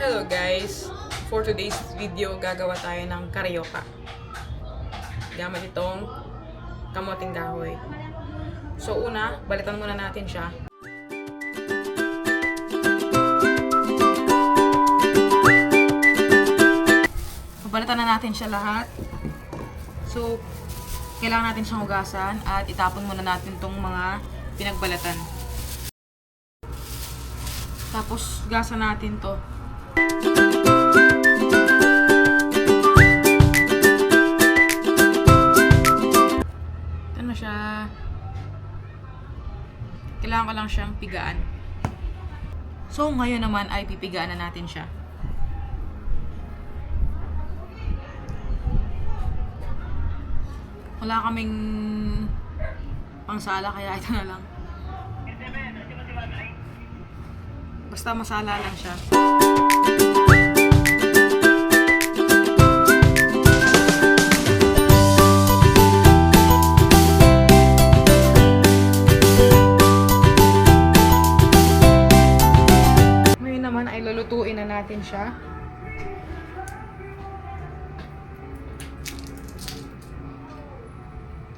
Hello guys! For today's video, gagawa tayo ng karyoka. Gamit itong kamoting kahoy. So una, balitan muna natin siya. Balitan na natin siya lahat. So, kailangan natin siyang hugasan at itapon muna natin tong mga pinagbalatan. Tapos, gasan natin to. Ito na siya. Kailangan ko lang siyang pigaan. So, ngayon naman ay pipigaan na natin siya. Wala kaming pangsala kaya ito na lang. Basta masala lang siya. Ngayon naman ay lulutuin na natin siya.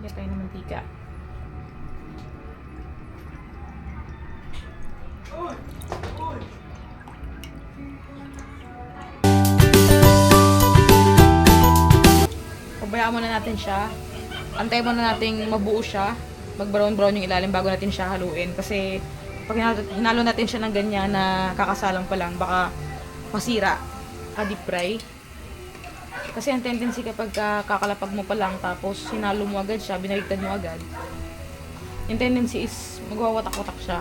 Lagyan tayo ng mantika. Pabayaan muna natin siya. Antayin muna natin mabuo siya. Mag-brown-brown yung ilalim bago natin siya haluin. Kasi pag hinalo natin siya ng ganyan na kakasalang pa lang, baka masira. Deep fry. Kasi ang tendency kapag kakalapag mo pa lang tapos hinalo mo agad siya, binaligtad mo agad. Yung tendency is magwawatak-watak siya.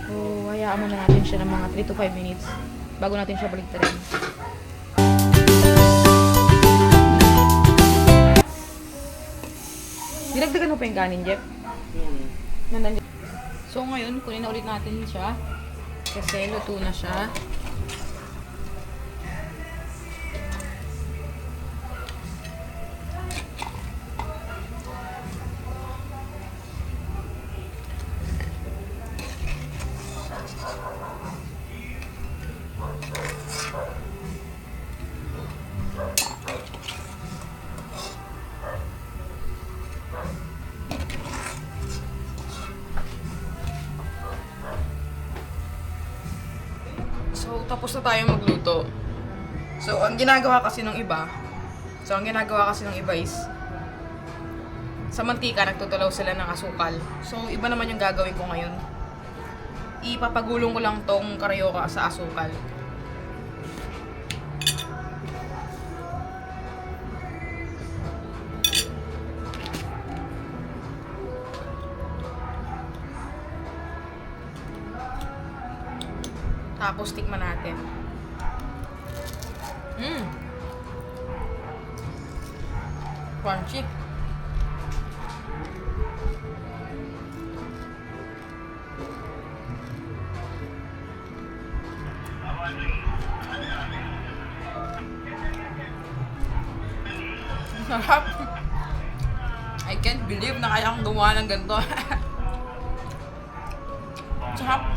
So, hayaan muna natin siya ng mga 3 to 5 minutes bago natin siya baligtarin. Dinagdagan mo pa yung kanin, Jeff? So, ngayon, kunin na ulit natin siya. Kasi luto na siya. So, tapos na tayo magluto. So, ang ginagawa kasi ng iba is sa mantika, nagtutulaw sila ng asukal. So, iba naman yung gagawin ko ngayon. Ipapagulong ko lang tong karyoka sa asukal. Tapos, tikman natin. Crunchy. Sarap. I can't believe na kaya akong gumawa ng ganito. Sarap.